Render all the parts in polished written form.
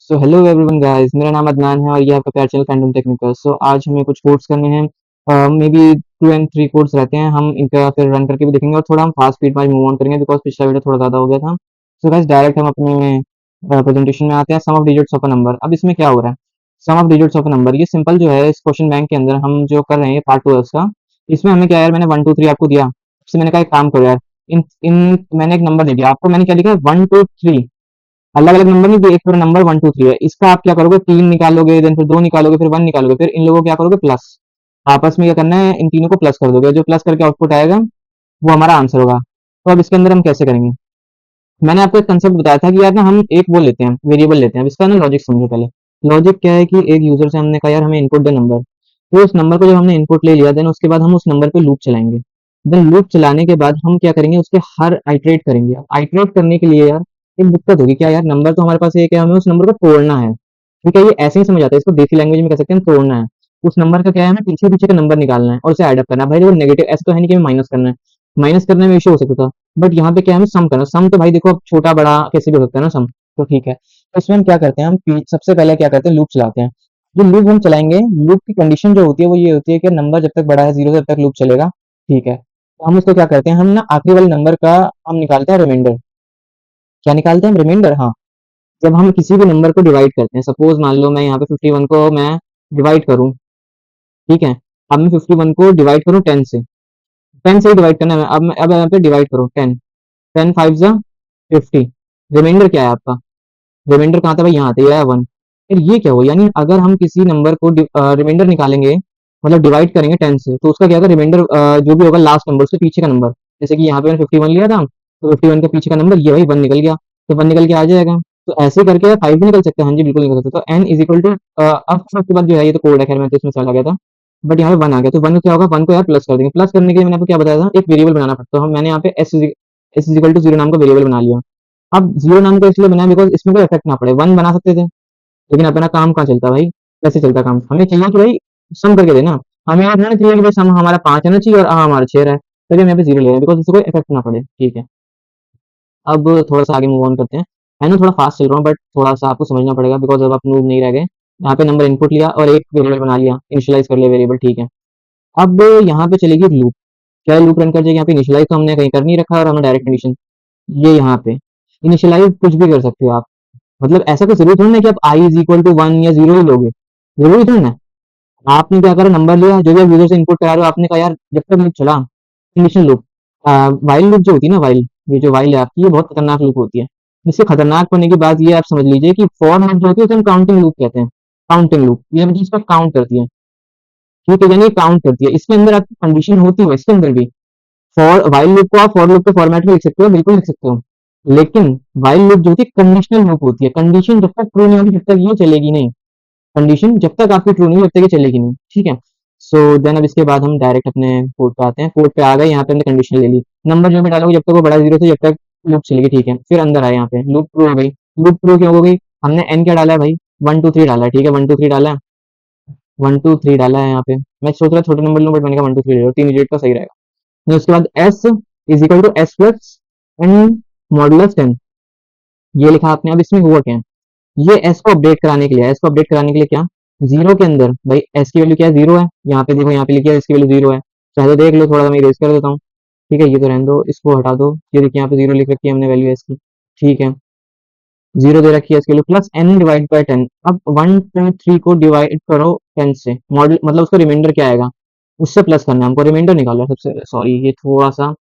So hello everyone guys, मेरा नाम अदनान है और ये आपका प्यार चैनल फैंडम टेक्निकल। सो आज हमें कुछ कोड्स करने हैं, मे बी 2 and 3 कोड्स रहते हैं। हम इनका फिर रन करके भी देखेंगे और थोड़ा हम फास्ट स्पीड में मूव ऑन करेंगे बिकॉज पिछला वीडियो थोड़ा ज़्यादा हो गया था। सो गाइस डायरेक्ट हम अपने प्रेजेंटेशन में आते हैं। Sum of digits of a number. अब इसमें क्या हो रहा है? Sum of digits of a number ये सिंपल जो है, इस क्वेश्चन बैंक के अंदर हम जो कर रहे हैं पार्ट 2 है उसका। इसमें हमें क्या यार, मैंने 1 2 3 आपको दिया। इससे मैंने कहा एक काम करो यार, इन इन मैंने एक नंबर दे दिया आपको। मैंने क्या लिखा? 1 2 3 अलग अलग नंबर नहीं दिए, एक पूरा नंबर 1 2 3 है। इसका आप क्या करोगे? 3 निकालोगे, देन फिर 2 निकालोगे, फिर 1 निकालोगे, फिर इन लोगों को क्या करोगे? प्लस। आपस में क्या करना है? इन तीनों को प्लस कर दोगे। जो प्लस करके आउटपुट आएगा वो हमारा आंसर होगा। तो अब इसके अंदर हम कैसे करेंगे? मैंने आपको एक कंसेप्ट बताया था कि यार ना हम एक वो लेते हैं, वेरिएबल लेते हैं। अब इसका ना लॉजिक समझो पहले। लॉजिक क्या है कि एक यूजर से हमने कहा यार हमें इनपुट द नंबर। तो उस नंबर को जब हमने इनपुट ले लिया, देन उसके बाद हम उस नंबर पे लूप चलाएंगे। देन लूप चलाने के बाद हम क्या करेंगे? उसके हर आइटरेट करेंगे। आइटरेट करने के लिए यार एक दिक्कत होगी। क्या यार, नंबर तो हमारे पास एक है, हमें उस नंबर को तोड़ना है। ठीक है, ये ऐसे ही समझ आता है, इसको देसी लैंग्वेज में कह सकते हैं तोड़ना है। उस नंबर का क्या है, हमें पीछे पीछे का नंबर निकालना है और उसे ऐड अप करना है। भाई देखो, नेगेटिव ऐसा तो है नहीं कि हमें माइनस करना है। माइनस करने में इशू हो सकता था, बट यहाँ पे क्या है, हमें सम करना। सम तो भाई देखो, अब छोटा बड़ा कैसे भी हो सकता है ना सम। तो ठीक है, तो इसमें हम क्या करते हैं, हम सबसे पहले क्या करते हैं, लूप चलाते हैं। जो लूप हम चलाएंगे, लूप की कंडीशन जो होती है वो ये होती है कि नंबर जब तक बड़ा है 0 से जब तक लूप चलेगा। ठीक है, तो हम उसको क्या करते हैं, हम ना आखिरी वाले नंबर का हम निकालते हैं रिमाइंडर। क्या निकालते हैं? रिमाइंडर, हाँ। जब हम किसी भी नंबर को डिवाइड करते हैं, सपोज मान लो मैं यहाँ पे 51 को मैं डिवाइड करूँ। ठीक है, अब मैं 51 को डिवाइड करूँ 10 से। 10 से ही डिवाइड करना है। अब यहाँ पे डिवाइड करो 10। 10 5 जा 50। रिमाइंडर क्या है आपका? रिमाइंडर कहाँ था भाई? यहाँ था, ये है 1। फिर ये क्या हो, यानी अगर हम किसी नंबर को रिमाइंडर निकालेंगे, मतलब डिवाइड करेंगे 10 से, तो उसका क्या होगा? रिमाइंडर जो भी होगा लास्ट नंबर उसके पीछे का नंबर। जैसे कि यहाँ पे मैंने 51 लिया था, तो 51 के पीछे का नंबर ये भाई 1 निकल गया। तो 1 निकल के आ जाएगा। तो ऐसे करके 5 भी निकल सकते हैं। हाँ जी, बिल्कुल निकल सकते हैं। तो एन इज इक्वल टू, अब उसके बाद जो है, ये तो कोड है, खैर मैं तो इसमें चला गया था। बट यहाँ पे 1 आ गया, तो 1 को क्या होगा? 1 को यार प्लस कर देंगे। प्लस करने के लिए मैंने आपको क्या बताया था, एक वेरिएबल बनाना पड़ता है। तो हम मैंने यहाँ पे एस इज इक्वल टू 0 नाम का वेरिएबल बना लिया। अब 0 नाम का इसलिए बनाया बिकॉज इसमें कोई इफेक्ट ना पड़े। 1 बना सकते थे, लेकिन अपना काम कहाँ चलता भाई? कैसे चलता काम? हमें चाहिए कि भाई सम करके देना। हमें यार ना चाहिए कि भाई सम हमारा 5 आना चाहिए और हमारा 6 है। चलिए हम यहाँ पे 0 ले रहे हैं बिकॉज इससे कोई इफेक्ट ना पड़े। ठीक है, अब थोड़ा सा आगे मूव ऑन करते हैं। मैं ना थोड़ा फास्ट चल रहा हूँ, बट थोड़ा सा आपको समझना पड़ेगा बिकॉज अब आप नूब नहीं रह गए। यहाँ पे नंबर इनपुट लिया और एक वेरिएबल बना लिया, इनिशियलाइज कर लिया वेरिएबल। ठीक है, अब यहाँ पे चलेगी लूप। क्या लूप रन कर जाएगी? यहाँ पे इनिशियलाइज तो हमने कहीं कर नहीं रखा और हमें डायरेक्ट कंडीशन ये यहाँ पे इनिशियलाइज कुछ भी कर सकते हो आप। मतलब ऐसा कोई जरूरी थोड़ी ना कि आप आई इज इक्वल टू 1 या 0 ही लोगे। जरूरी थोड़ी ना। आपने क्या करा, नंबर लिया, जो भी आप यूजर से इनपुट करा रहे हो, आपने कहा यार जब तक लूप चला, कंडीशन लूप। वाइल लूप जो होती है ना, वाइल, ये जो वाइल है आपकी, ये बहुत खतरनाक लूप होती है। इसके खतरनाक होने की बात ये आप समझ लीजिए कि फॉर लूप जो होती है उसे हम काउंटिंग लूप कहते हैं। काउंटिंग लूप, ये मतलब इसका काउंट करती है। ठीक है, यानी काउंट करती है। इसके अंदर आपकी कंडीशन होती है, इसके अंदर भी। फॉर वाइल लूप को आप फॉर लूप के फॉर्मेट में लिख सकते हो, बिल्कुल लिख सकते हो। लेकिन वाइल लूप जो होती है कंडीशनल लूप होती है। कंडीशन जब तक ट्रू नहीं होगी जब तक ये चलेगी नहीं। कंडीशन जब तक आपकी ट्रू नहीं होगी, तब तक ये चलेगी नहीं। ठीक है, सो देन अब इसके बाद हम डायरेक्ट अपने कोड पे आते हैं। कोड पे आ गए, यहाँ पे हमने कंडीशन ले ली। नंबर जो भी डालोगे जब तक वो बड़ा 0 से, जब तक लूप चलेगी। ठीक है, फिर अंदर आए, यहाँ पे लूप ट्रू हो गई। लूप ट्रू क्यों हो गई? हमने एन क्या डाला है भाई? 1 2 3 डाला है। ठीक है, 1 2 3 डाला है। 1 2 3 डाला है यहाँ पे। मैं सोच रहा छोटे नंबर लूँ, बट मैंने कहा 1 2 3 ले लो, 3 डिजिट का सही रहेगा। फिर उसके बाद S is equal to S plus N modulus 10। ये लिखा आपने। अब इसमें हुआ क्या है? ये एस को अपडेट कराने के लिए, एस को अपडेट कराने के लिए क्या, 0 के अंदर भाई एस की वैल्यू क्या है? 0 है। यहाँ पे देखो, यहाँ पे लिखा है एस की वैल्यू 0 है। चाहे तो देख लो, थोड़ा सा मैं इरेज कर देता हूँ। ठीक है, ये तो रहने दो, इसको हटा दो। ये देखिए यहाँ पे 0 लिख रखी है हमने वैल्यू एस की। ठीक है, 0 दे रखी है एस की value, plus N divide by 10। अब 1 2 3 को डिवाइड करो 10 से, मॉडल मतलब उसका रिमाइंडर क्या आएगा, उससे प्लस करना है हमको। रिमाइंडर निकालना है सबसे, सॉरी ये थोड़ा सा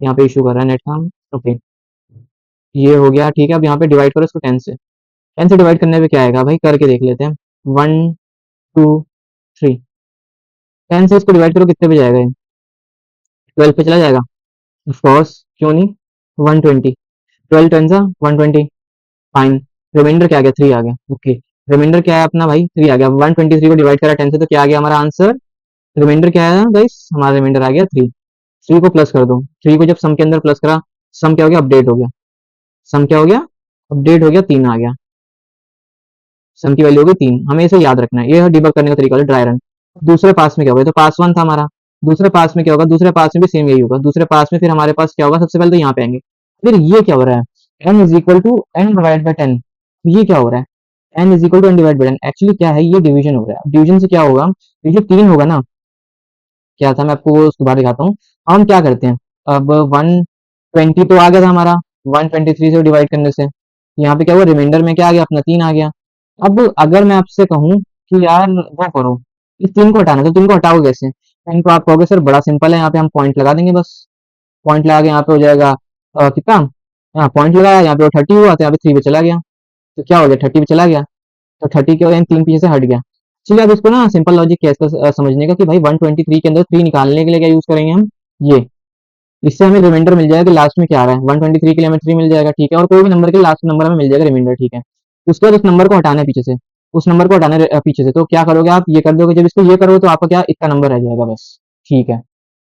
यहाँ पे इशू कर रहा है नेट का। ओके, ये हो गया। ठीक है, अब यहाँ पे डिवाइड करो इसको 10 से। 10 से डिवाइड करने पे क्या आएगा भाई? करके देख लेते हैं। 1 2 3। 10 से इसको डिवाइड करो, कितने पे जाएगा ये? 12 पे चला जाएगा। ऑफकोर्स, क्यों नहीं। 120। 12 10 सा 120। फाइन। रिमाइंडर क्या आ गया? 3 आ गया। ओके, रिमाइंडर क्या है अपना भाई? 3 आ गया। 123 को डिवाइड करा 10 से, तो क्या आ गया हमारा आंसर? रिमाइंडर क्या है गाइस? हमारा रिमाइंडर आ गया 3। 3 को प्लस कर दो। 3 को जब सम के अंदर प्लस करा, सम क्या हो गया? अपडेट हो गया। सम क्या हो गया? अपडेट हो गया, 3 आ गया। सम की वैल्यू होगी 3। हमें इसे याद रखना है, ये है डिबग करने का तरीका, ड्राई रन। दूसरे पास में क्या होगा? तो पास 1 था हमारा। दूसरे पास में क्या होगा? दूसरे पास में भी सेम यही होगा। दूसरे पास में फिर हमारे पास क्या होगा? सबसे पहले तो यहाँ पे आएंगे। फिर ये क्या हो रहा है? N is equal to N divide by 10। ये क्या हो रहा है? N is equal to N divide by N. Actually क्या है, ये डिवीजन हो रहा है। डिवीजन से क्या होगा, ये जो 3 होगा ना, क्या था मैं आपको वो उसके बाद दिखाता हूँ। हम क्या करते हैं, अब 120 तो आ गया था हमारा 123 से डिवाइड करने से। यहाँ पे क्या हुआ, रिमाइंडर में क्या आ गया अपना 3 आ गया। अब अगर मैं आपसे कहूँ कि यार वो करो, इस 3 को हटाना, तो 3 को हटाओगे कैसे? तो इनको आप कहोगे सर बड़ा सिंपल है, यहाँ पे हम पॉइंट लगा देंगे बस। पॉइंट लगा के यहाँ पे हो जाएगा कितना, यहाँ पॉइंट लगाया, यहाँ पे वो 30 हुआ तो यहाँ पे 3 पे चला गया, तो क्या हो गया 30 पे चला गया, तो 30 के वजह 3 पीछे से हट गया। चलिए अब इसको ना सिंपल लॉजिक कैसे समझने का कि भाई 123 के अंदर 3 निकालने के लिए क्या यूज करेंगे हम, ये। इससे हमें रिमाइंडर मिल जाएगा कि लास्ट में क्या आ रहा है। 123 के लिए हमें 3 मिल जाएगा, ठीक है, और कोई भी नंबर के लास्ट नंबर हमें मिल जाएगा रिमाइंडर, ठीक है। उसके बाद उस नंबर को हटाना है पीछे से, उस नंबर को हटाना है पीछे से, तो क्या करोगे आप, ये कर दोगे। जब इसको ये करोगे तो आपका क्या इतना नंबर रह जाएगा बस, ठीक है।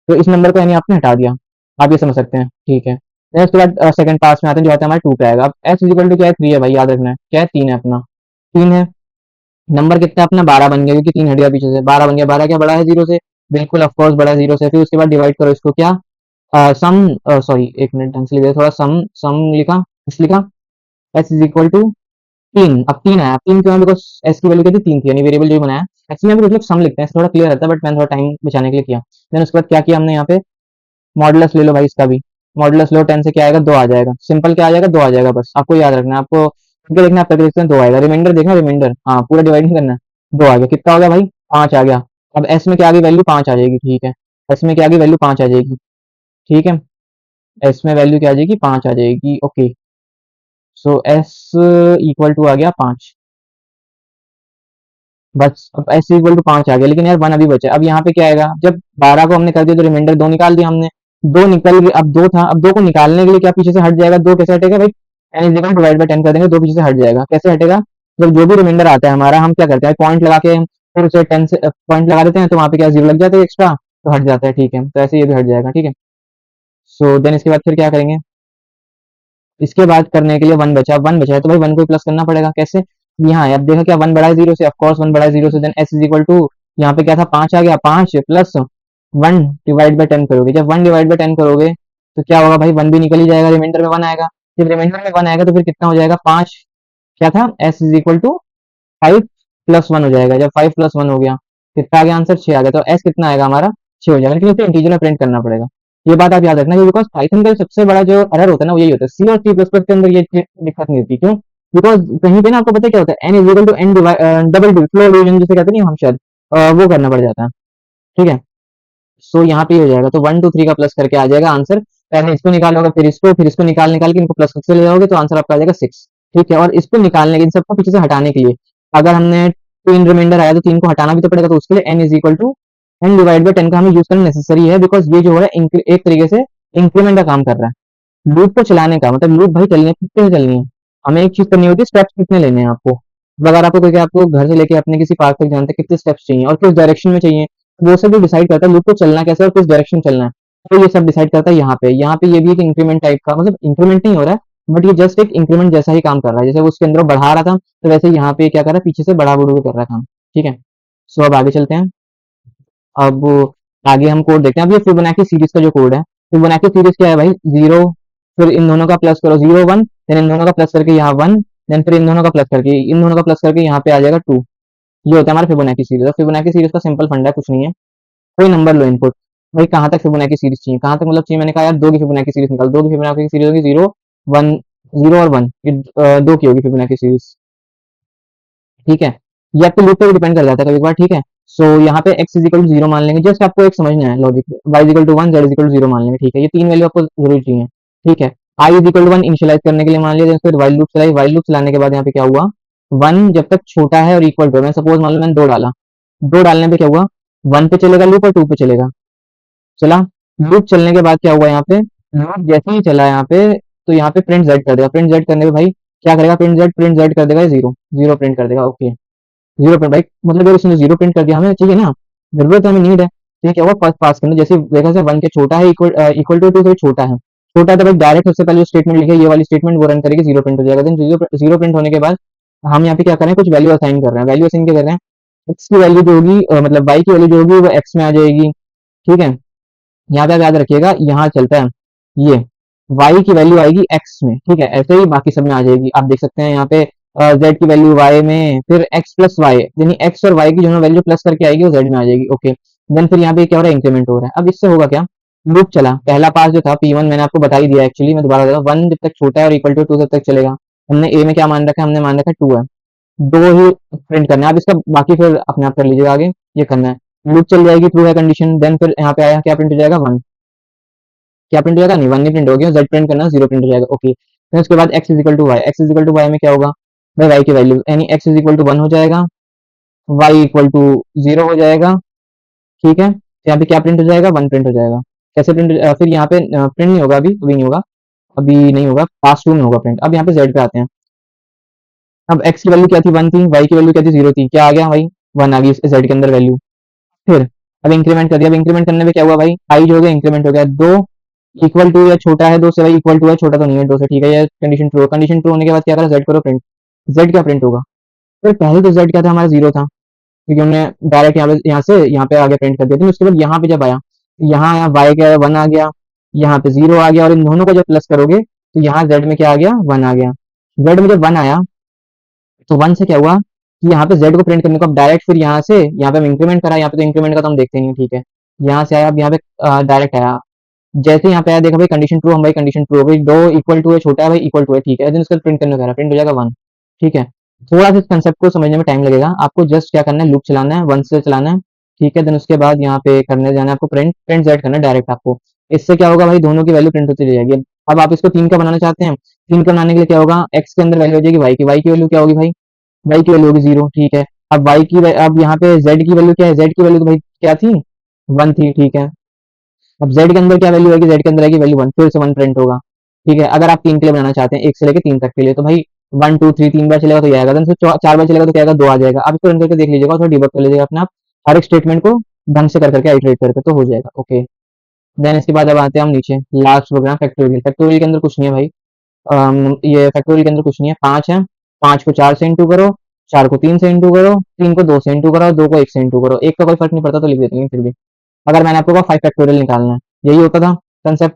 तो इस नंबर को यानी आपने हटा दिया, आप ये समझ सकते हैं, ठीक है। फिर उसके बाद सेकंड पास में आते हैं, जो आता है हमारे 2 पे आएगा। अब एस इक्वल टू क्या है, 3 है भाई, याद रखना है, क्या है, 3 है अपना, 3 है। नंबर कितना है अपना, 12 बन गया, क्योंकि 3 हट गया पीछे से, 12 बन गया। 12 क्या बड़ा है 0 से, बिल्कुल ऑफकोर्स बड़ा है 0 से। फिर उसके बाद डिवाइड करो इसको, क्या सम, सॉरी एक मिनट ढंग से लिख दिया, थोड़ा सम सम लिखा, कुछ लिखा, एस इज इक्वल टू 3। अब 3 आया, 3 क्यों है, बिकॉज एस की वैल्यू क्या थी, 3 थी, यानी वेरिएबल जो बनाया। एक्चुअली यहाँ पे कुछ लोग सम लिखते हैं, थोड़ा क्लियर रहता है, बट मैंने थोड़ा टाइम बचाने के लिए किया। देन उसके बाद क्या किया हमने यहाँ पे, मॉडुलस ले लो भाई इसका भी, मॉडुलस लो, 10 से क्या आएगा, 2 आ जाएगा। सिंपल क्या आ जाएगा, 2 आ जाएगा, बस आपको याद रखना है, आपको करके देखना, आप करके देखते हैं 2 आएगा। रिमाइंडर देखना, रिमाइंडर, हाँ पूरा डिवाइड नहीं करना, 2 आ गया, कितना हो गया भाई, 5 आ गया। अब एस में क्या आ गई वैल्यू, 5 आ जाएगी, ठीक है। एस में क्या आ गई वैल्यू, 5 आ जाएगी, ठीक है। एस में वैल्यू क्या आ जाएगी, 5 आ जाएगी, okay. So S equal to आ गया 5, बस अब एस इक्वल टू 5 आ गया, लेकिन यार 1 अभी बचा है। अब यहाँ पे क्या आएगा, जब 12 को हमने कर दिया तो रिमाइंडर 2 निकाल दिया हमने, 2 निकल गया, अब 2 था, अब 2 को निकालने के लिए क्या पीछे से हट जाएगा, 2 कैसे हटेगा भाई, N is equal divide by 10 कर देंगे, 2 पीछे से हट जाएगा। कैसे हटेगा, जब जो भी रिमाइंडर आता है हमारा, हम क्या करते हैं पॉइंट लगा के, फिर उसे 10 से पॉइंट लगा देते हैं, तो वहाँ पे क्या 0 लग जाता है एक्स्ट्रा, तो हट जाता है, ठीक है। तो ऐसे ये भी हट जाएगा, ठीक है। सो देन इसके बाद फिर क्या करेंगे, इसके बाद करने के लिए 1 बचा, 1 बचा है तो भाई 1 को प्लस करना पड़ेगा, कैसे, यहाँ है, अब देखो क्या 1 बड़ा है 0 से, ऑफकोर्स 1 बड़ा है 0 से, then S is equal to, यहाँ पे क्या था 5 आ गया, 5 प्लस 1 डिवाइड बाई 10 करोगे। जब 1 डिवाइड बाई 10 करोगे तो क्या होगा भाई, 1 भी निकल ही जाएगा, रिमाइंडर में 1 आएगा। जब रिमाइंडर में 1 आएगा तो फिर कितना हो जाएगा, 5, क्या था, S is equal to 5 plus 1 हो जाएगा। जब 5 प्लस 1 हो गया, कितना आ गया आंसर, 6 आ गया। तो एस कितना आएगा हमारा, 6 हो जाएगा, लेकिन उसे इंटीजर में प्रिंट करना पड़ेगा। ये बात आप याद रखना, बिकॉज पाइथन का सबसे बड़ा जो एरर होता है ना, वो यही होता है। सी और सी प्लस प्लस के अंदर ये दिक्कत नहीं होती, क्यों, बिकॉज कहीं पे ना आपको पता है क्या होता है, N is equal to N double floor division जिसे कहते हैं, हम शायद वो करना पड़ जाता है, ठीक है। सो यहाँ पे हो जाएगा, तो 1 2 3 का प्लस करके आ जाएगा आंसर। पहले इसको निकालोगे, फिर इसको निकाल के इनको प्लस करके ले जाओगे, तो आंसर आपका आ जाएगा 6, ठीक है। और इसको निकालने के, इन सबको पीछे से हटाने के लिए, अगर हमने 3 रिमाइंडर आया तो 3 को हटाना भी तो पड़ेगा, तो उसके लिए N is equal to N divide by 10 का हमें यूज करना नेसेसरी है, बिकॉज ये जो है एक तरीके से इंक्रीमेंट का काम कर रहा है। लूप को चलाने का मतलब, लूप भाई चलनी है, कितने चलनी है, हमें एक चीज करनी होती है, स्टेप्स कितने लेने हैं आपको। अगर आपको कोई आपको घर से लेके अपने किसी पार्क तक जानते हैं, कितने स्टेप्स चाहिए और किस डायरेक्शन में चाहिए, वो सब भी डिसाइड करता है लूप को चलना कैसे और किस डायरेक्शन चलना है। तो ये सब डिसाइड करता है यहाँ पे ये भी एक इंक्रीमेंट टाइप का, मतलब इंक्रीमेंट नहीं हो रहा है, बट ये जस्ट एक इंक्रीमेंट जैसा ही काम कर रहा है। जैसे वो उसके अंदर बढ़ा रहा था, तो वैसे यहाँ पे क्या कर रहा है, पीछे से बढ़ा बढ़ू के कर रहा है काम, ठीक है। सो अब आगे चलते हैं। अब आगे हम कोड देखते हैं। अब ये फिबोनाची सीरीज का जो कोड है, फिबोनाची सीरीज क्या है भाई, 0, फिर इन दोनों का प्लस करो 0 1, देन इन दोनों का प्लस करके यहाँ 1, देन फिर इन दोनों का प्लस करके यहाँ पे आ जाएगा 2। ये होता है हमारा फिबोनाची सीरीज। और फिबोनाची सीरीज का सिंपल फंडा है, कुछ नहीं है, कोई नंबर लो इनपुट, भाई कहाँ तक फिबोनाची सीरीज चाहिए, कहाँ तक मतलब चाहिए, मैंने कहा यार 2 की फिबोनाची सीरीज निकाल, 2 की फिबोनाची सीरीज होगी 0 1, 0 और 1, ये 2 की होगी फिबोनाची सीरीज, ठीक है। ये आपके लूप पे भी डिपेंड कर जाता है कभी कभार, ठीक है। सो यहाँ पे x इज इक्वल टू 0 मान लेंगे, जस्ट आपको एक समझना है logic, y is equal to 1, z is equal to 0 मान लेंगे, ठीक है। ये 3 वैल्यू आपको जरूर चाहिए, ठीक है। i is equal to 1 initialise करने के लिए मान लिया, फिर while लूप चलाई, while लूप चलाने के बाद यहाँ पे क्या हुआ, 1 जब तक छोटा है और इक्वल टू, मैं सपोज मान लो मैंने 2 डाला, 2 डालने पे क्या हुआ, 1 पे चलेगा लूप और 2 पे चलेगा, चला। लूप चलने के बाद क्या हुआ यहाँ पे, लूप जैसे ही चला यहाँ पे, तो यहाँ पे प्रिंट z कर देगा, प्रिंट z करने पे भाई क्या करेगा, प्रिंट z कर देगा 0, 0 प्रिंट कर देगा, ओके। 0 प्रिंट भाई, मतलब उसने 0 प्रिंट कर दिया, हमें चाहिए ना, जरूरत है, हमें नीड है, तो ये क्या हुआ फर्स्ट पास करना, जैसे देखा जाए 1 के छोटा है, इक्वल टू 2 से छोटा है, छोटा है तो भाई डायरेक्ट सबसे पहले जो स्टेटमेंट लिखे ये वाली स्टेटमेंट वो रन करेगी, 0 प्रिंट हो जाएगा। देन 0 प्रिंट होने के बाद हम यहाँ पे क्या कर रहे हैं, कुछ वैल्यू असाइन कर रहे हैं। वैल्यू असाइन क्या कर रहे हैं, x की वैल्यू जो होगी मतलब y की वैल्यू जो होगी वो x में आ जाएगी, ठीक है। यहाँ पे आप याद रखिएगा, यहाँ चलता है ये y की वैल्यू आएगी x में, ठीक है। ऐसे ही बाकी सब में आ जाएगी, आप देख सकते हैं यहाँ पे जेड की वैल्यू वाई में, फिर एक्स प्लस वाई, यानी एक्स और वाई की जो वैल्यू प्लस करके आएगी वो जेड में आ जाएगी। ओके, देन फिर यहाँ पे क्या हो रहा है, इंक्रीमेंट हो रहा है। अब इससे होगा क्या, लूप चला, पहला पास जो था P1 मैंने आपको बता ही दिया एक्चुअली, मैं दोबारा बता रहा हूँ, 1 जब तक छोटा है और इक्वल टू 2 तब तक चलेगा। हमने ए में क्या मान रखा है, हमने मान रखा है 2 है, दो ही प्रिंट करना है। अब इसका बाकी फिर अपने आप कर लीजिएगा, आगे ये करना है। लूप चल जाएगी, ट्रू है कंडीशन, देन फिर यहाँ पे आया क्या प्रिंट हो जाएगा, 1। क्या प्रिंट हो जाएगा, नहीं 1 नहीं प्रिंट हो गया, जेड प्रिंट करना, 0 प्रिंट हो जाएगा। ओके, फिर उसके बाद X is equal to Y, X is equal to Y में क्या होगा भाई, वाई की वैल्यू यानी एक्स इज इक्वल टू 1 हो जाएगा, वाई इक्वल टू 0 हो जाएगा। ठीक है, तो यहाँ पे क्या प्रिंट हो जाएगा, 1 प्रिंट हो जाएगा। कैसे प्रिंट, फिर यहाँ पे प्रिंट नहीं होगा, अभी नहीं होगा, अभी नहीं होगा, पास टू में होगा प्रिंट। अब यहाँ पे जेड पे आते हैं। अब एक्स की वैल्यू क्या थी, 1 थी, वाई की वैल्यू क्या थी, 0 थी, क्या आ गया भाई, 1 आ गई इस जेड के अंदर वैल्यू। फिर अब इंक्रीमेंट कर दिया, अब इंक्रीमेंट करने में क्या हुआ भाई, आई जो हो गया इंक्रीमेंट हो गया, 2 इक्वल टू या छोटा है 2 से, भाई इक्वल टू है, छोटा तो नहीं है 2 से, ठीक है, ये कंडीशन ट्रू, कंडीशन ट्रू होने के बाद क्या करा, जेड करो प्रिंट। जेड क्या प्रिंट होगा, तो पहले तो जेड क्या था हमारा, 0 था, क्योंकि हमने डायरेक्ट यहाँ से यहाँ पे आगे प्रिंट कर दिया। तो उसके बाद यहाँ पे जब आया, यहाँ आया वाई क्या है, 1 आ गया, यहाँ पे 0 आ गया, और इन दोनों को जब प्लस करोगे तो यहाँ जेड में क्या आ गया, 1 आ गया। जेड में जब 1 आया तो 1 से क्या हुआ कि यहाँ पे जेड को प्रिंट करने को अब डायरेक्ट फिर यहाँ से, यहाँ पे हम इंक्रीमेंट करा, यहाँ पे तो इंक्रीमेंट का तो हम देखते नहीं, ठीक है, यहाँ से आया, अब यहाँ पे डायरेक्ट आया, जैसे यहाँ पे आया देखा भाई कंडीशन ट्रू, हम भाई कंडीशन ट्रू हो गई, 2 इक्वल टू है, छोटा है भाई इक्वल टू है, ठीक है, देन उसका प्रिंट करने को कह रहा है, प्रिंट हो जाएगा 1। ठीक है, थोड़ा सा इस कंसेप्ट को समझने में टाइम लगेगा आपको, जस्ट क्या करना है, लूप चलाना है, 1 से चलाना है। ठीक है, देन उसके बाद यहाँ पे करने जाना है आपको, प्रिंट प्रिंट जेड करना है डायरेक्ट आपको। इससे क्या होगा भाई, दोनों की वैल्यू प्रिंट होती जाएगी। अब आप इसको 3 का बनाना चाहते हैं, 3 का बनाने के लिए क्या होगा, एक्स के अंदर वैल्यू हो जाएगी वाई की वैल्यू क्या होगी भाई, वाई की वैल्यू होगी 0, ठीक है। अब अब यहाँ पे जेड की वैल्यू क्या है, जेड की वैल्यू तो भाई क्या थी, 1 थी, ठीक है। अब जेड के अंदर क्या वैल्यू आएगी, जेड के अंदर आएगी वैल्यू 1, फिर से 1 प्रिंट होगा। ठीक है, अगर आप 3 के लिए बनाना चाहते हैं, 1 से लेकर 3 तक के लिए, तो भाई 1 2 3 3 बार चलेगा तो ये आएगा, देन फिर 4 बार चलेगा तो क्या आएगा, 2 आ जाएगा। आप इसको रन करके देख लीजिएगा, थोड़ा डिबग कर लीजिएगा अपने आप, हर एक स्टेटमेंट को ढंग से कर करके आइटरेट करके तो हो जाएगा। ओके, देन इसके बाद अब आते हैं हम नीचे लास्ट प्रोग्राम फैक्टोरियल। फैक्टोरियल के अंदर कुछ नहीं है भाई, ये फैक्टोरियल के अंदर कुछ नहीं है, 5 है, 5 को 4 से इंटू करो, 4 को 3 से इंटू करो, 3 को 2 से इंटू करो, 2 को 1 से इंटू करो, 1 का कोई फर्क नहीं पड़ता तो लिख देते हैं फिर भी। अगर मैंने आपको कहा 5 फैक्टोरियल निकालना है, यही होता था कंसेप्ट।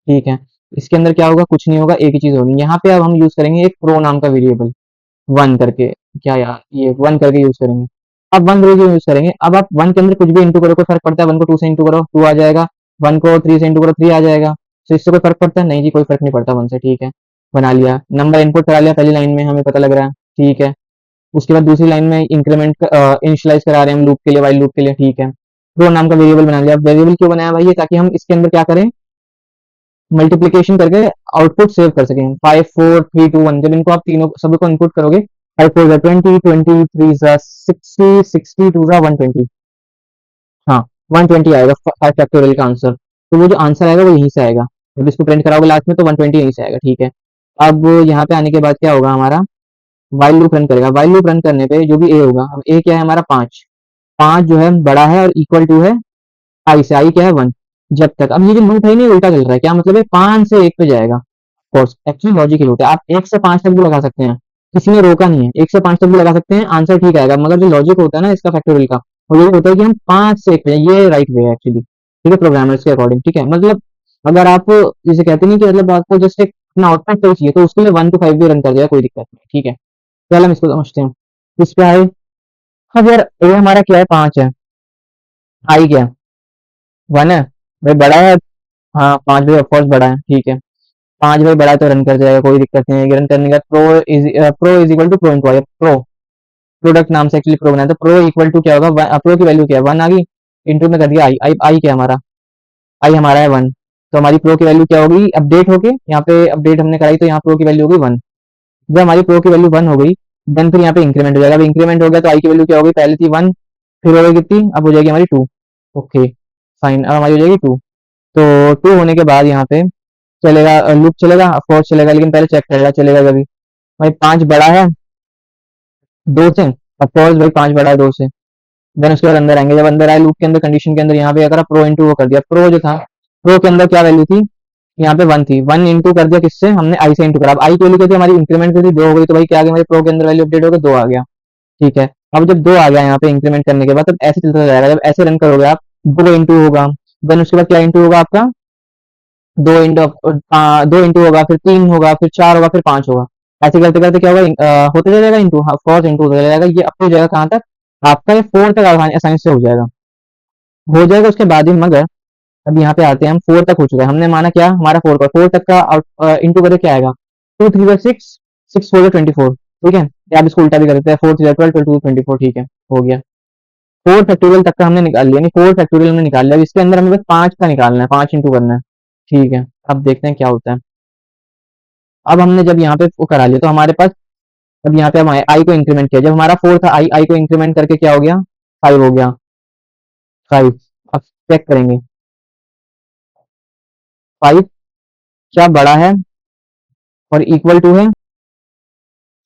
ठीक है, इसके अंदर क्या होगा, कुछ नहीं होगा, एक ही चीज होगी यहाँ पे। अब हम यूज करेंगे एक प्रो नाम का वेरिएबल, 1 करके, क्या यार ये 1 करके यूज करेंगे। अब 1 रोज यूज करेंगे, अब आप 1 के अंदर कुछ भी इंटू करो, कोई फर्क पड़ता है, 1 को 2 से इंटू करो 2 आ जाएगा, 1 को 3 से इंटू करो 3 आ जाएगा, तो इससे कोई फर्क पड़ता है, नहीं जी कोई फर्क नहीं पड़ता 1 से। ठीक है, बना लिया, नंबर इनपुट करा लिया पहली लाइन में, हमें पता लग रहा है, ठीक है। उसके बाद दूसरी लाइन में इंक्रीमेंट इनिशियलाइज करा रहे हैं हम लूप के लिए, वाइल लूप के लिए, ठीक है। प्रो नाम का वेरिएबल बना लिया। वेरिएबल क्यों बनाया भाई, ये ताकि हम इसके अंदर क्या करें, मल्टीप्लीकेशन करके आउटपुट सेव कर सकें। 5 4 3 2 1, जब इनको आप तीनों सभी को इनपुट करोगे, 5 4 जा 20, 23 जा 60, 62 जा 120, हाँ 120 आएगा 5 फैक्टोरियल का आंसर। तो वो जो आंसर आएगा वो यहीं से आएगा, जब इसको प्रिंट कराओगे लास्ट में तो 120 यहीं से आएगा। ठीक है, अब यहाँ पे आने के बाद क्या होगा, हमारा वाइल लूप रन करेगा। वाइल लूप रन करने पे जो भी ए होगा, अब ए क्या है हमारा 5, 5 जो है बड़ा है और इक्वल टू है आई से, आई क्या है 1, जब तक। अब ये जो लूप है नहीं उल्टा चल रहा है, क्या मतलब है, 5 से 1 पे जाएगा। कोर्स एक्चुअली लॉजिक ही होता है, आप 1 से 5 तक भी लगा सकते हैं, किसी ने रोका नहीं है, 1 से 5 तक भी लगा सकते हैं, आंसर ठीक आएगा। मगर जो लॉजिक होता है ना इसका फैक्टोरियल का, वो ये होता है कि हम 5 से 1 पे जाएं, ये राइट वे है एक्चुअली, ठीक है, प्रोग्रामर्स के अकॉर्डिंग। ठीक है, मतलब अगर आप जिसे कहते नहीं कि मतलब आपको जस्ट एक अपना आउटपुट चाहिए, तो उसके लिए 1 to 5 भी रन कर दिया, कोई दिक्कत नहीं। ठीक है, चल हम इसको समझते हैं। इस पे आए, अब यार ए हमारा क्या है, 5 है, आई क्या है, 1 है, भाई बड़ा है, हाँ 5 भाई ऑफकोर्स बड़ा है, ठीक है। 5 भाई बड़ा है तो रन कर जाएगा, कोई दिक्कत नहीं है। रन करने का pro is equal to pro into I, pro product नाम से एक्चुअली प्रो बनाया, तो प्रो इक्वल टू क्या होगा, प्रो की वैल्यू क्या है 1 आ गई, इंटू में कर दिया आई, आई आई क्या हमारा, आई हमारा है 1, तो हमारी प्रो की वैल्यू क्या होगी, अपडेट होके यहाँ पे अपडेट हमने कराई तो यहाँ प्रो की वैल्यू होगी 1। जब हमारी प्रो की वैल्यू 1 हो गई, देन फिर यहाँ पे इंक्रीमेंट हो जाएगा। अब इंक्रीमेंट हो गया तो आई की वैल्यू क्या होगी, पहले थी 1, फिर हो गई कितनी, अब हो जाएगी हमारी 2। ओके फाइन, अब हमारी हो जाएगी 2। तो 2 होने के बाद यहाँ पे चलेगा, लूप चलेगा, ऑफकोर्स चलेगा, लेकिन पहले चेक करेगा चलेगा कभी, भाई 5 बड़ा है 2 से, ऑफकोर्स भाई 5 बड़ा है 2 से। देन उसके बाद अंदर आएंगे, जब अंदर आए लूप के अंदर कंडीशन के अंदर, यहाँ पे अगर प्रो इंटू वो कर दिया, प्रो जो था, प्रो के अंदर क्या वैल्यू थी, यहाँ पे 1 थी, 1 इंटू कर दिया किससे, हमने आई से इंटू करा। अब आई की वैल्यू क्या थी हमारी, इंक्रीमेंट की थी 2 हो गई, तो भाई क्या आ गया हमारे प्रो के अंदर वैल्यू अपडेट हो गया, 2 आ गया। ठीक है, अब जब 2 आ गया यहाँ पे इंक्रीमेंट करने के बाद, तब ऐसे चलता जाएगा, जब ऐसे रन करोगे आप, 2 इंटू होगा, देन उसके बाद क्या इंटू होगा आपका, 2 इंटू 2 इंटू होगा, फिर 3 होगा, फिर 4 होगा, फिर 5 होगा। ऐसे करते करते क्या होगा, होते चला जाएगा इंटू, फोर्थ इंटू होता चला जाएगा, ये अब हो जाएगा कहाँ तक, आपका ये फोर तक आसानी से हो जाएगा। उसके बाद ही मगर अब यहाँ पे आते हैं, हम फोर तक हो चुका है, हमने माना क्या, हमारा फोर का फोर तक का आउट इंटू करके क्या आएगा, टू थ्री बार सिक्स, सिक्स फोर 24, ठीक है, या आप इसको उल्टा भी कर देते हैं, फोर थ्री 12, 24, ठीक है, हो गया। फोर फैक्टोरियल तक का हमने निकाल लिया, नहीं फोर फैक्टोरियल हमने निकाल लिया, अब इसके अंदर हमें बस पांच का निकालना है, पांच इंटू करना है, ठीक है। अब देखते हैं क्या होता है। अब हमने जब यहाँ पे वो करा लिया तो हमारे पास, अब यहाँ पे हम आई को इंक्रीमेंट किया, जब हमारा फोर था, आई आई को इंक्रीमेंट करके क्या हो गया, फाइव हो गया, फाइव। अब चेक करेंगे, फाइव क्या बड़ा है और इक्वल टू है।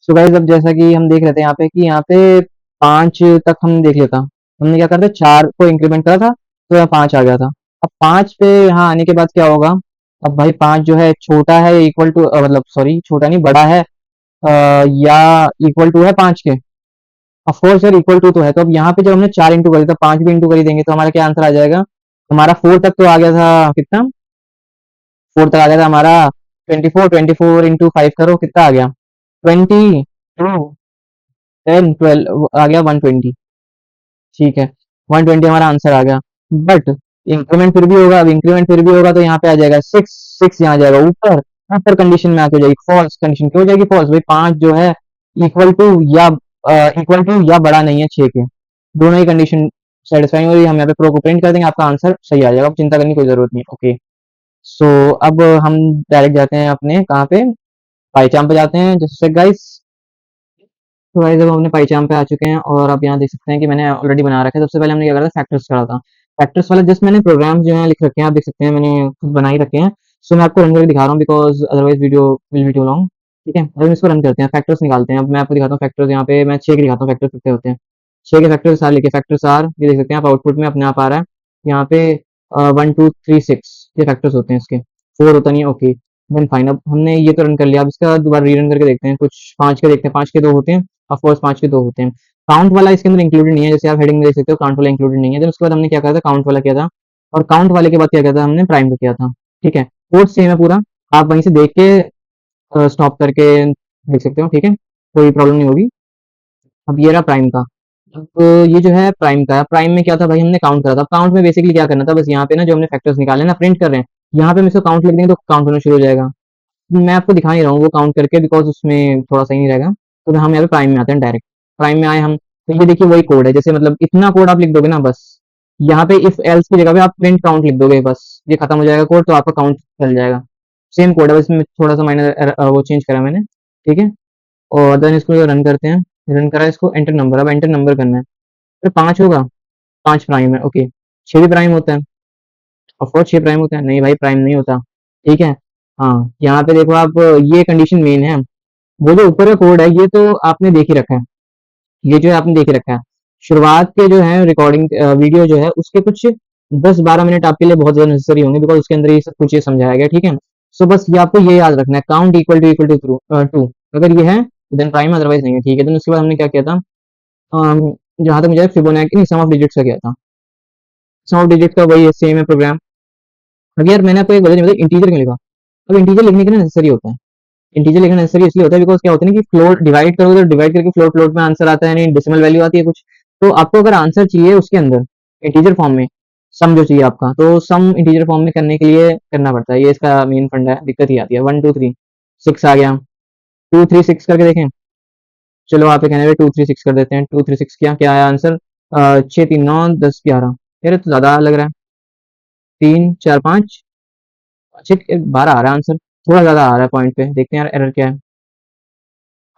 सो गाइस अब जैसा कि हम देख रहे थे यहाँ पे कि यहाँ पे पांच तक हम देख लेता, हमने क्या करते, चार को इंक्रीमेंट करा था तो यहाँ पांच आ गया था। अब पांच पे यहाँ आने के बाद क्या होगा, अब भाई पांच जो है छोटा है इक्वल टू, मतलब सॉरी छोटा नहीं बड़ा है, या इक्वल टू है पांच के, ऑफकोर्स सर इक्वल टू तो है। तो अब यहाँ पे जब हमने चार इंटू करी तो पांच भी इंटू कर ही देंगे, तो हमारा क्या आंसर आ जाएगा, हमारा फोर तक तो आ गया था कितना, फोर तक आ गया था हमारा 24, 24 इंटू फाइव करो कितना आ गया, 22, 10 12 आ गया 120, ठीक है, 120 हमारा आंसर आ गया। बट इंक्रीमेंट फिर भी होगा, अब इंक्रीमेंट फिर भी होगा तो यहाँ पे आ जाएगा सिक्स, सिक्स यहाँ आ जाएगा ऊपर, ऊपर कंडीशन में आके हो जाएगी फॉल्स, कंडीशन क्यों हो जाएगी फॉल्स, भाई पांच जो है इक्वल टू या बड़ा नहीं है छह के, दोनों ही कंडीशन सेटिस्फाइंग हो रही है। हम यहाँ पे प्रो को प्रिंट कर देंगे, आपका आंसर सही आ जाएगा, अब चिंता करने की कोई जरूरत नहीं है। ओके, सो अब हम डायरेक्ट जाते हैं अपने कहाँ पे, पाईचाम पे जाते हैं जैसे गाइस। तो गाइस अब हमने पाईचाम पे आ चुके हैं और आप यहाँ देख सकते हैं कि मैंने ऑलरेडी बना रखा है। सबसे पहले हमने क्या करा था, फैक्टर्स करा था, फैक्टर्स वाला जस्ट मैंने प्रोग्राम्स जो है लिख रखे हैं, आप देख सकते हैं मैंने खुद बना ही रखे हैं। सो मैं आपको रन करके दिखा रहा हूँ because otherwise video will be too long, ठीक है। अब हम इसको रन करते हैं, फैक्टर्स निकालते हैं। अब मैं आपको दिखाता हूँ फैक्टर्स, यहाँ पे मैं छह के दिखाता हूँ फैक्टर्स कितने होते हैं, छह के फैक्टर्स आर लिखे, फैक्टर्स आर ये देख सकते हैं आप, आउटपुट में अपने आप आ रहा है यहाँ पे, 1 2 3 6 ये फैक्टर्स होते हैं इसके, फोर होता नहीं है। ओके देन फाइन, अब हमने ये तो रन कर लिया, अब इसका दोबारा रीरन करके देखते हैं, कुछ पांच के देखते हैं, पांच के दो होते हैं, ऑफ कोर्स पांच के दो होते हैं। काउंट वाला इसके अंदर इंक्लूडेड नहीं है, जैसे आप हेडिंग में देख सकते हो काउंट वाला इंक्लूडेड नहीं है। देन उसके बाद हमने क्या करा था, काउंट वाला किया था, और काउंट वाले के बाद क्या किया था हमने, प्राइम का किया था, ठीक है। कोड सेम है पूरा, आप वहीं से देख के स्टॉप करके देख सकते हो, ठीक है, कोई प्रॉब्लम नहीं होगी। अब ये रहा प्राइम का, अब ये जो है प्राइम का है, प्राइम में क्या था भाई, हमने काउंट करा था। काउंट में बेसिकली क्या करना था, बस यहाँ पे ना जो हमने फैक्टर्स निकाले ना, प्रिंट कर रहे हैं, यहाँ पे हम इसको काउंट लिख देंगे तो काउंट होना शुरू हो जाएगा। मैं आपको दिखा नहीं रहा हूँ वो काउंट करके बिकॉज उसमें थोड़ा सही नहीं रहेगा, तो हम यहाँ पे प्राइम में आते हैं डायरेक्ट। प्राइम में आए हम, तो ये देखिए वही कोड है, जैसे मतलब इतना कोड आप लिख दोगे ना बस, यहाँ पे इफ एल्स की जगह पे आप प्रिंट काउंट लिख दोगे, बस ये खत्म हो जाएगा कोड, तो आपका काउंट चल जाएगा। सेम कोड है, बस इसमें थोड़ा सा माइनर वो चेंज करा मैंने, ठीक है। और देन इसको रन करते हैं, रन करा इसको, एंटर नंबर, अब एंटर नंबर करना है, फिर पांच होगा, पांच प्राइम है, ओके। छह भी प्राइम होता है, ऑफकोर्स छह प्राइम होता है, नहीं भाई प्राइम नहीं होता, ठीक है। हाँ यहाँ पे देखो आप, ये कंडीशन मेन है, वो जो ऊपर का कोड है ये तो आपने देख ही रखा है, ये जो है आपने देख ही रखा है। शुरुआत के जो है रिकॉर्डिंग वीडियो जो है उसके कुछ 10 12 मिनट आपके लिए बहुत ज्यादा नेसेसरी होंगे बिकॉज उसके अंदर ये सब कुछ ये समझाया गया, ठीक है। सो बस ये आपको ये याद रखना है, काउंट इक्वल टू टू, अगर ये है देन प्राइम, अदरवाइज नहीं है, ठीक है। देन उसके बाद हमने क्या किया था, जहां तक मुझे फिबोनाची नहीं, सम ऑफ डिजिट्स का किया था, सम ऑफ डिजिट का वही सेम है प्रोग्राम। अब यार मैंने आपको एक वजह नहीं बताई, इंटीजर क्यों लिखा, अब इंटीजर लिखने के लिए नेसेसरी होता है, इंटीजर लिखना नेसेसरी इसलिए होता है बिकॉज क्या होता है ना कि फ्लोट डिवाइड करोगे तो डिवाइड करके फ्लोट, फ्लोट में आंसर आता है, नहीं डेसिमल वैल्यू आती है कुछ, तो आपको अगर आंसर चाहिए उसके अंदर इंटीजर फॉर्म में, सम जो चाहिए आपका, तो सम इंटीजर फॉर्म में करने के लिए करना पड़ता है, ये इसका मेन फंड है, दिक्कत ही आती है। 1 2 3 6 आ गया, 2 3 6 करके देखें, चलो आप कहने 2 3 6 कर देते हैं, 2 3 6 क्या क्या आया आंसर, 6 3 9 10 11, यार तो ज्यादा लग रहा है, 3 4 5 12 आ रहा है आंसर, थोड़ा ज्यादा आ रहा है पॉइंट पे, देखते हैं यार एरर क्या है।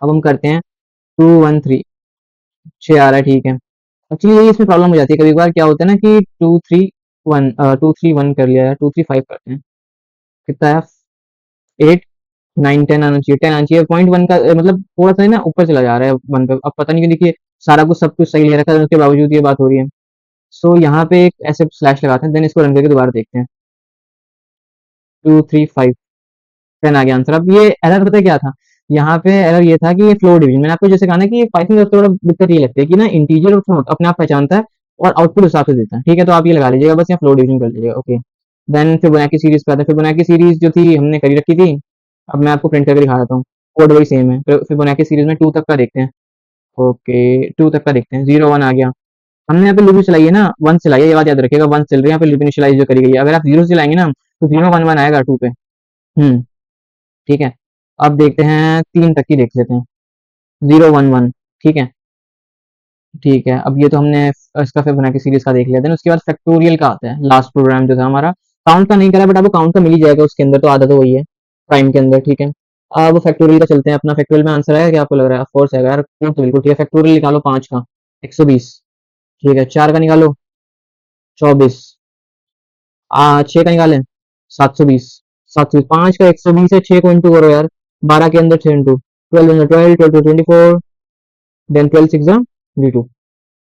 अब हम करते हैं 2 1 3, 6 आ रहा है, ठीक है। एक्चुअली यही इसमें प्रॉब्लम हो जाती है, कभी कभार क्या होता है ना कि 2 3 1, 2 3 1 कर लिया है, 2 3 5 करते हैं, कितना है, 8 9 10 आना चाहिए, 10 आना चाहिए, पॉइंट वन का मतलब थोड़ा सा ना ऊपर चला जा रहा है वन पे, अब पता नहीं क्यों, देखिए सारा कुछ सब कुछ सही ले रखा है, उसके बावजूद ये बात हो रही है। सो यहाँ पे एक ऐसे स्लैश लगाते हैं, देन इसको रन करके दोबारा देखते हैं, 2 3 5, 10 आ गया आंसर। अब ये एरर पता है क्या था, यहाँ पे एरर ये था कि ये फ्लोर डिवीजन, मैंने आपको जैसे कहा ना कि पाइथन में सबसे बड़ा दिक्कत ये लगती है कि ना इंटीजर और फ्लोट अपने आप पहचानता है और आउटपुट हिसाब से देता है, ठीक है। तो आप ये लगा लीजिएगा बस, यहाँ फ्लोर डिवीजन कर लीजिएगा, ओके। देन फिबोनाची सीरीज पे आता है, फिबोनाची सीरीज जो थी हमने करी रखी थी, अब मैं आपको प्रिंट करके दिखा देता हूँ। कोड वही सेम है। फिबोनाची सीरीज में 2 तक का देखते हैं। ओके, 2 तक का देखते हैं। 0 1 आ गया। हमने यहाँ पे लूप चलाई है ना, 1 चलाई है, ये बात याद रखिएगा। 1 चल रही है यहाँ पे, लूप इनिशियलाइज जो करी गई है। अगर आप 0 से चलाएंगे ना तो 0 1 1 आएगा 2 पे। ठीक है। अब देखते हैं 3 तक की देख लेते हैं। 0 1 1। ठीक है। ठीक है, अब ये तो हमने इसका फिबोनाची सीरीज का देख लिया था। उसके बाद फैक्टोरियल का आता है, लास्ट प्रोग्राम जो था हमारा। काउंट का नहीं करा, बट आपको काउंट का मिल ही जाएगा उसके अंदर, तो आधा तो वही है प्राइम के अंदर। ठीक है। अब फैक्टोरियल का चलते हैं। अपना फैक्टोरियल में आंसर आया क्या आपको लग रहा है? ऑफ कोर्स है यार, तो बिल्कुल ठीक है। फैक्टोरियल निकालो 5 का, 120। ठीक है। 4 का निकालो, 24। 6 का निकालें, 720। 720। 5 का 120 है, 6 को इंटू करो यार। 12 के अंदर 6 इंटू 12 12 12 24, देन 12 6 22।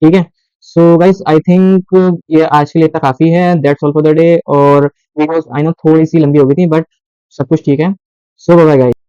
ठीक है। सो गाइस, आई थिंक ये आज के लिए इतना काफी है। That's all for the day. और बिकॉज आई नो थोड़ी सी लंबी हो गई थी, बट सब कुछ ठीक है। सो बाय गाइस।